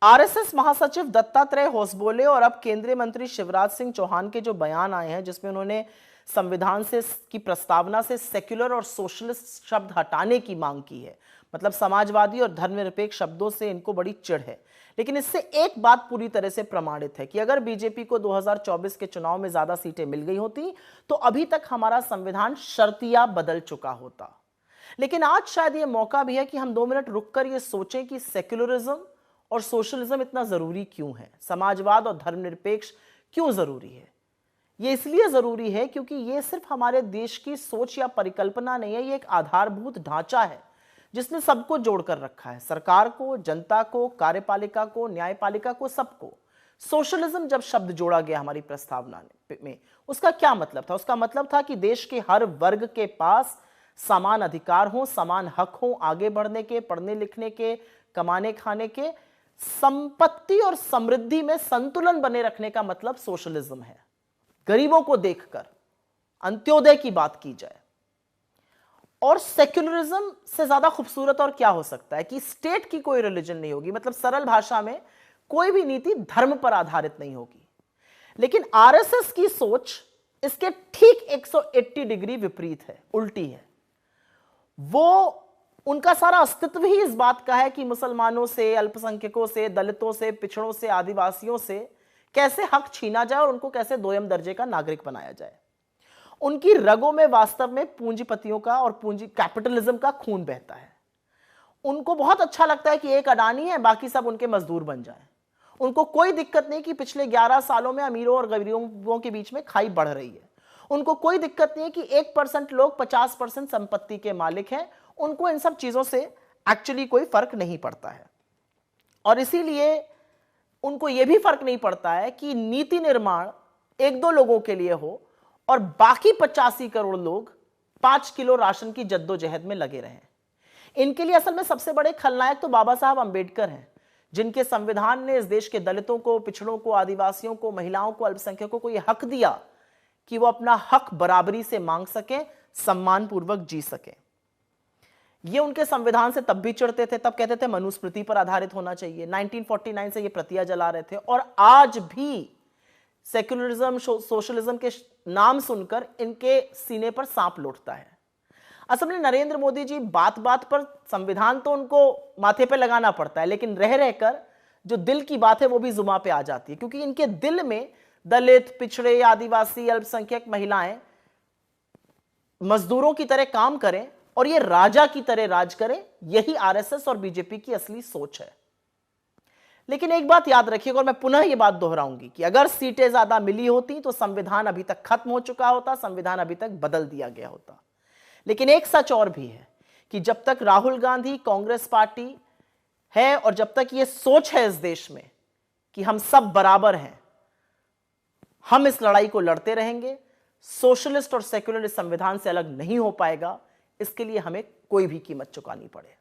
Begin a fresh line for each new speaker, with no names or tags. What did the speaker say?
RSS महासचिव दत्तात्रेय होसबोले और अब केंद्रीय मंत्री शिवराज सिंह चौहान के जो बयान आए हैं, जिसमें उन्होंने संविधान से की प्रस्तावना से सेक्युलर और सोशलिस्ट शब्द हटाने की मांग की है। मतलब समाजवादी और धर्मनिरपेक्ष शब्दों से इनको बड़ी चिढ़ है। लेकिन इससे एक बात पूरी तरह से प्रमाणित है कि अगर बीजेपी को 2024 के चुनाव में ज्यादा सीटें मिल गई होती तो अभी तक हमारा संविधान शर्तिया बदल चुका होता। लेकिन आज शायद यह मौका भी है कि हम 2 मिनट रुककर यह सोचें कि सेक्युलरिज्म और सोशलिज्म इतना जरूरी क्यों है, समाजवाद और धर्मनिरपेक्ष क्यों जरूरी है। यह इसलिए जरूरी है क्योंकि यह सिर्फ हमारे देश की सोच या परिकल्पना नहीं है, यह एक आधारभूत ढांचा है जिसने सबको जोड़कर रखा है, सरकार को, जनता को, कार्यपालिका को, न्यायपालिका को, सबको। सोशलिज्म जब शब्द जोड़ा गया हमारी प्रस्तावना में, उसका क्या मतलब था? उसका मतलब था कि देश के हर वर्ग के पास समान अधिकार हो, समान हक हो आगे बढ़ने के, पढ़ने लिखने के, कमाने खाने के। संपत्ति और समृद्धि में संतुलन बने रखने का मतलब सोशलिज्म है। गरीबों को देखकर अंत्योदय की बात की जाए। और सेक्युलरिज्म से ज्यादा खूबसूरत और क्या हो सकता है कि स्टेट की कोई रिलीजन नहीं होगी, मतलब सरल भाषा में कोई भी नीति धर्म पर आधारित नहीं होगी। लेकिन आरएसएस की सोच इसके ठीक 180 डिग्री विपरीत है, उल्टी है। वो उनका सारा अस्तित्व ही इस बात का है कि मुसलमानों से, अल्पसंख्यकों से, दलितों से, पिछड़ों से, आदिवासियों से कैसे हक छीना जाए और उनको कैसे दोयम दर्जे का नागरिक बनाया जाए। उनकी रगों में वास्तव में पूंजीपतियों का और पूंजी कैपिटलिज्म का खून बहता है। उनको बहुत अच्छा लगता है कि एक अडानी है, बाकी सब उनके मजदूर बन जाएं। उनको कोई दिक्कत नहीं कि पिछले 11 सालों में अमीरों और गरीबों के बीच में खाई बढ़ रही है। उनको कोई दिक्कत नहीं है कि 1% लोग 50% संपत्ति के मालिक हैं। उनको इन सब चीजों से एक्चुअली कोई फर्क नहीं पड़ता है। और इसीलिए उनको यह भी फर्क नहीं पड़ता है कि नीति निर्माण 1-2 लोगों के लिए हो और बाकी 85 करोड़ लोग 5 किलो राशन की जद्दोजहद में लगे रहें। इनके लिए असल में सबसे बड़े खलनायक तो बाबा साहब अंबेडकर हैं, जिनके संविधान ने इस देश के दलितों को, पिछड़ों को, आदिवासियों को, महिलाओं को, अल्पसंख्यकों को यह हक दिया कि वो अपना हक बराबरी से मांग सकें, सम्मानपूर्वक जी सकें। ये उनके संविधान से तब भी चिढ़ते थे, तब कहते थे मनुस्मृति पर आधारित होना चाहिए। 1949 से ये प्रतियां जला रहे थे और आज भी सेक्युलरिज्म, सोशलिज्म के नाम सुनकर इनके सीने पर सांप लौटता है। असल में नरेंद्र मोदी जी बात बात पर संविधान तो उनको माथे पे लगाना पड़ता है, लेकिन रह रहकर जो दिल की बात है वो भी जुबान पे आ जाती है, क्योंकि इनके दिल में दलित, पिछड़े, आदिवासी, अल्पसंख्यक, महिलाएं मजदूरों की तरह काम करें और ये राजा की तरह राज करें। यही आरएसएस और बीजेपी की असली सोच है। लेकिन एक बात याद रखिएगा और मैं पुनः ये बात दोहराऊंगी कि अगर सीटें ज्यादा मिली होती तो संविधान अभी तक खत्म हो चुका होता, संविधान अभी तक बदल दिया गया होता। लेकिन एक सच और भी है कि जब तक राहुल गांधी कांग्रेस पार्टी है और जब तक ये सोच है इस देश में कि हम सब बराबर हैं, हम इस लड़ाई को लड़ते रहेंगे। सोशलिस्ट और सेक्युलर इस संविधान से अलग नहीं हो पाएगा। इसके लिए हमें कोई भी कीमत चुकानी पड़े।